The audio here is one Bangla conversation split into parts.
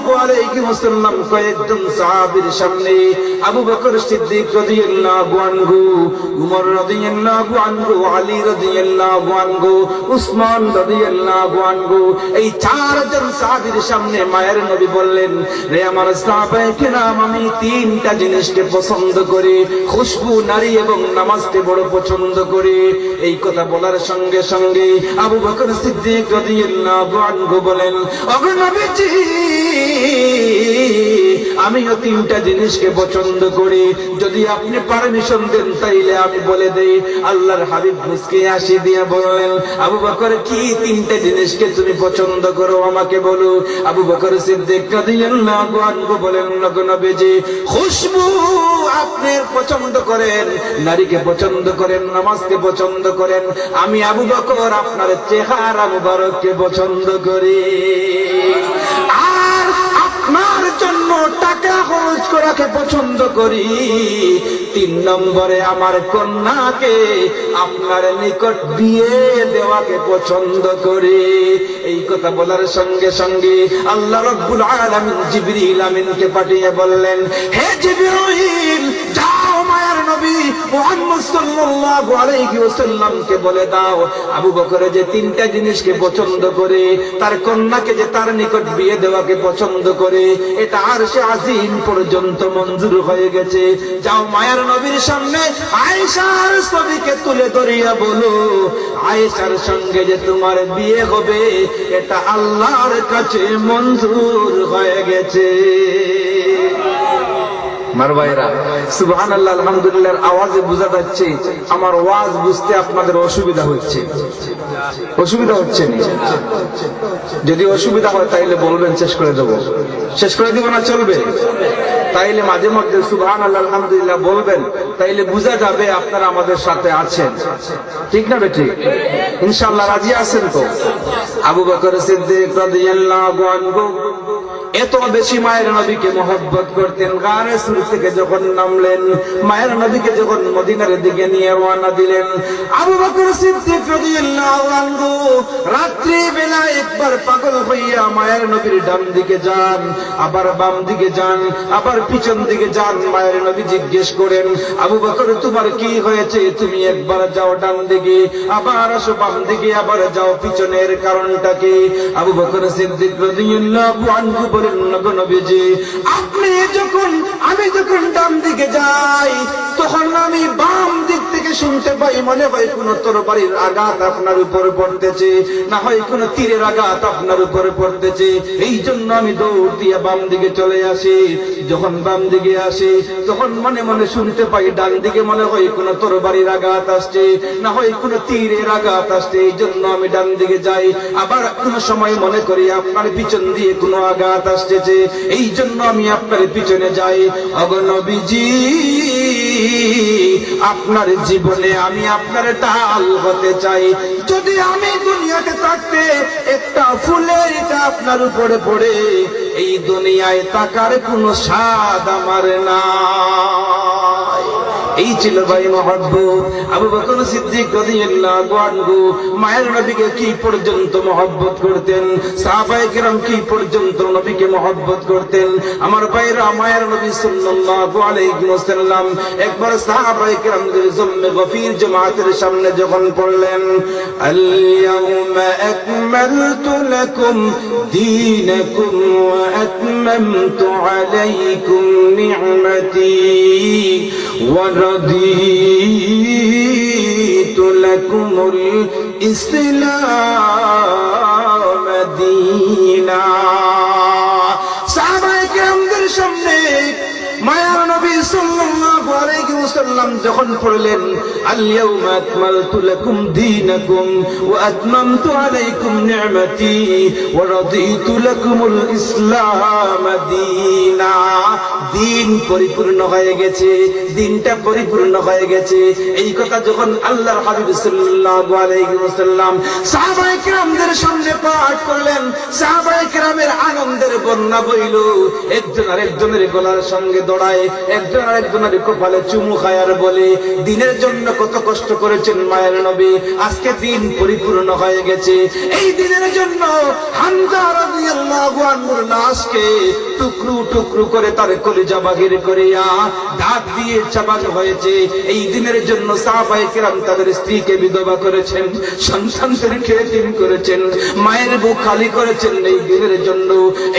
সাল্লাল্লাহু আলাইহি ওয়াসাল্লাম কয়েকজন সাহাবীর সামনে আবু বকর সিদ্দিক রাদিয়াল্লাহু আনহু, উমর রাদিয়াল্লাহু আনহু, আলী রাদিয়াল্লাহু আনহু, উসমান রাদিয়াল্লাহু আনহু, এই চারজন সাহাবীর সামনে মায়ের নবী বললেন, রে আমার সাহাবায়ে কেরাম, আমি তিনটা জিনিসকে পছন্দ করি, খুশবু, নারী এবং নামাজকে বড় পছন্দ করি। এই কথা বলার সঙ্গে সঙ্গে আবু বকর সিদ্দিক রাদিয়াল্লাহু আনহু বলেন, ওগো নবীজি, আমিও তিনটা জিনিসকে পছন্দ করি, যদি আপনি পারমিশন দেন তাইলে আমি বলে দেই। আল্লাহর হাবিব মুস্কি হাসি দিয়ে বললেন, আবু বকর, কি তিনটা জিনিসকে তুমি পছন্দ করো আমাকে বলো। আবু বকর সিদ্দিক রাদিয়াল্লাহু আনহু বলেন, ওগো নবীজি, খুশবু আপনি পছন্দ করেন, নারীকে পছন্দ করেন, নামাজকে পছন্দ করেন, আমি আবু বকর আপনার চেহারা মুবারককে পছন্দ করি। আর আপনার জন্য টাকা খরচ করাকে পছন্দ করি। 3 নম্বরে আমার কন্যাকে আপনার নিকট বিয়ে দেওয়াকে পছন্দ করি। এই কথা বলার সঙ্গে সঙ্গে আল্লাহ রাব্বুল আলামিন জিবরিল আমিনকে পাঠিয়ে বললেন, হে জিবরিল, যাও মায়ার নবী মুহাম্মদ সাল্লাল্লাহু আলাইহি ওয়াসাল্লামকে বলে দাও, আবু বকর যে তিনটা জিনিসকে পছন্দ করে, তার কন্যাকে যে তার নিকট বিয়ে দেওয়াকে পছন্দ করে, এটা আরশে আজিম পর্যন্ত মঞ্জুর হয়ে গেছে। যাও মায়ার নবীর সামনে আয়েশার ছবিকে তুলে ধরিয়া বলো, আয়েশার সঙ্গে যে তোমার বিয়ে হবে এটা আল্লাহর কাছে মঞ্জুর হয়ে গেছে। মারবাইরা সুবহানাল্লাহ, আলহামদুলিল্লাহর আওয়াজে বোঝা যাচ্ছে আমার ওয়াজ বুঝতে আপনাদের অসুবিধা হচ্ছে। অসুবিধা হচ্ছে না? যদি অসুবিধা হয় তাইলে বলবেন, শেষ করে দেব। শেষ করে দিব না চলবে? তাইলে মাঝে মধ্যে সুবহানাল্লাহ আলহামদুলিল্লাহ বলবেন, তাইলে বোঝা যাবে আপনারা আমাদের সাথে আছেন। ঠিক না বেঠিক? ইনশাআল্লাহ রাজি আছেন তো? আবু বকর সিদ্দিক রাদিয়াল্লাহু আনহু এত বেশি মায়ের নবীকে মহব্বত করতেন। গারে সুর থেকে যখন নামলেন, মায়ের নবীকে যখন মদিনার দিকে নিয়ে রওনা দিলেন, আবু বকর সিদ্দিক রাদিয়াল্লাহু আনহু রাত্রি বেলা একবার পাগল হইয়া মায়ের নবীর ডান দিকে যান, আবার বাম দিকে যান, আবার পিছন দিকে যান। মায়ের নবী জিজ্ঞেস করেন, আবু বকর, তোমার কি হয়েছে? তুমি একবার যাও ডান দিকে, আবার আসো বাম দিকে, আবার যাও পিছনের কারণটা কি? আবু বকর সিদ্দিক রাদিয়াল্লাহু আনহু বলেন, নবীজি, আপনি যখন, আমি যখন ডান দিকে যাই তখন আমি বাম দিক থেকে শুনতে পাই, মনে হয় কোন তরবারির আঘাত আপনার উপরে পড়তেছে, না হয় কোন তীরের আঘাত আপনার উপরে পড়তেছে। এই জন্য আমি দৌড় দিয়ে বাম দিকে চলে আসি। যখন বাম দিকে আসি তখন মনে মনে শুনতে পাই ডান দিকে মনে হয় কোন তরবারির আঘাত আসছে, না হয় কোন তীরের আঘাত আসছে। এই জন্য আমি ডান দিকে যাই। আবার কোন সময় মনে করি আপনার পিছন দিয়ে কোন আঘাত আসতেছে, এই জন্য আমি আপনার পিছনে যাই। ওগো নবীজি, আপনার জীবনে আমি আপনার ঢাল হতে চাই। যদি আমি দুনিয়াতে থাকতে একটা ফুলের এটা আপনার উপরে পড়ে, এই দুনিয়ায় তাকার কোনো স্বাদ আমার নাই। এই ছিল ভাই মহব্বত। আবু বকর সিদ্দিক রাদিয়াল্লাহু আনহু মায়ের নবীকে কি পর্যন্ত মহব্বত করতেন, সাহাবায়ে কেরাম কি পর্যন্ত নবীকে মহব্বত করতেন। আমার ভাইরা, মায়ের নবী সাল্লাল্লাহু আলাইহি ওয়াসাল্লাম একবার সাহাবায়ে কেরামদের জম্মে গফির জামাতের সামনে যখন পড়লেন, আল ইয়াউমা আকমালতু লাকুম দীনাকুম ওয়া আতমামতু আলাইকুম নি'মাতি ওয়া رضيت لكم الإسلام دينا। সাহাবায়ে কেরামদের সামনে মায়ার নবী সাল্লাল্লাহু আলাইহি ওয়াসাল্লাম যখন পড়লেন, আল ইয়াউমা আকমালতু লাকুম দীনাকুম ওয়া আতমামতু আলাইকুম নি'মাতি ওয়া রাদিতু লাকুমুল ইসলাম দীনা। দিন পরিপূর্ণ হয়ে গেছে, দিনটা পরিপূর্ণ হয়ে গেছে। এই কথা যখন আল্লাহর হাবিব সাল্লাল্লাহু আলাইহি ওয়াসাল্লাম সাহাবায়ে কেরামদের সামনে পাঠ করলেন, সাহাবায়ে কেরামের আনন্দের বন্যা বইল। একজন আরেকজনের গলার সঙ্গে দৌড়ায়, একজন আরেকজনের কপালে চুমু দেখায় আর বলে দিনের জন্য কত কষ্ট করেছেন মায়ের নবী, আজকে দিন পরিপূর্ণ হয়ে গেছে। এই দিনের জন্য হামজা রাদিয়াল্লাহু আনহুর লাশকে টুকরো টুকরো করে তার কলিজা বাগির করিয়া দাঁত দিয়ে চাবানো হয়েছে। এই দিনের জন্য সাহাবায়ে কেরাম তাদের স্ত্রীকে বিধবা করেছেন, সন্তানদেরকে এতিম করেছেন, মায়ের বুক খালি করেছেন এই দিনের জন্য।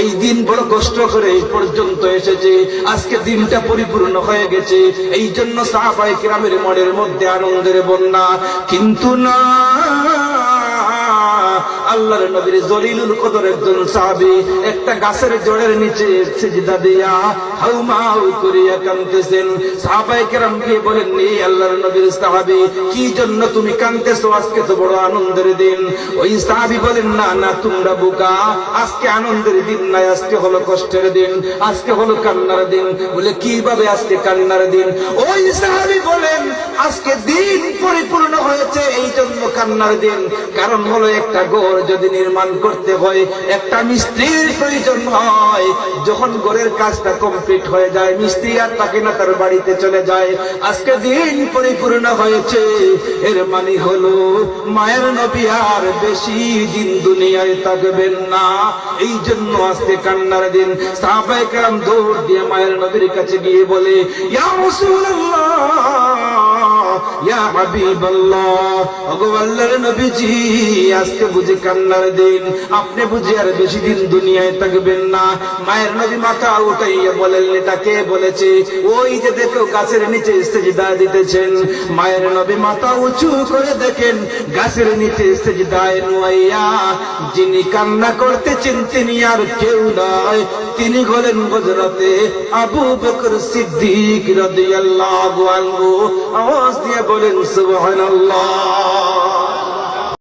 এই দিন বড় কষ্ট করে এই পর্যন্ত এসেছে, আজকে দিনটা পরিপূর্ণ হয়ে গেছে। এই জন্য সাহাবায়ে কেরামের মনের মধ্যে আনন্দের বন্যা। কিন্তু না, আল্লাহর নবীর জলিলুল কদর একজন সাহাবী একটা গাছের জড়ের নিচে সিজদা দিয়া হাউমাউ করিয়া কাঁদতেছেন। সাহাবায়ে কেরাম গিয়ে বলেন, এই আল্লাহর নবীর সাহাবী, কি জন্য তুমি কাঁদতেছো? আজকে তো বড় আনন্দের দিন। ওই সাহাবী বলেন, না না, তোমরা বোকা, আজকে আনন্দের দিন নাই, আজকে হলো কষ্টের দিন, আজকে হলো কান্নার দিন। বলে কিভাবে আজকে কান্নার দিন? ওই সাহাবী বলেন, আজকে দিন পরিপূর্ণ হয়েছে এই জন্য কান্নার দিন। কারণ হলো একটা ঘর যদি নির্মাণ করতে হয় একটা মিস্ত্রির প্রয়োজন হয়। যখন ঘরের কাজটা কমপ্লিট হয়ে যায়, মিস্ত্রি আর থাকে না, তার বাড়িতে চলে যায়। আজকে দিন পরিপূর্ণ হয়েছে, এর মানে হলো মায়ের নবী আর বেশি দিন দুনিয়ায় থাকবেন না। এই জন্য আজকে কান্নার দিন। সাহাবায়ে কেরাম দৌড় দিয়ে মায়ের নবীর কাছে গিয়ে বলে, ইয়া রাসূলুল্লাহ, ইয়া হাবিবাল্লাহ, ওগো আল্লাহর নবীজি, আজকে বুঝি কান্নার দিন, আপনি বুঝি আর বেশি দিন দুনিয়ায় থাকবেন না। মায়ের নবী মাথা উঠাইয়া বলেন, এটা কে বলেছে? ওই যে দেখো গাছের নিচে সিজদা দিতেছেন। মায়ের নবী মাথা উঁচু করে দেখেন গাছের নিচে সিজদায় নুয়াইয়া যিনি কান্না করতেছেন তিনি আর কেউ নয়, তিনি হলেন হযরতে আবু বকর সিদ্দিক রাদিয়াল্লাহু আনহু। আওয়াজ দিয়ে বলেন সুবহানাল্লাহ।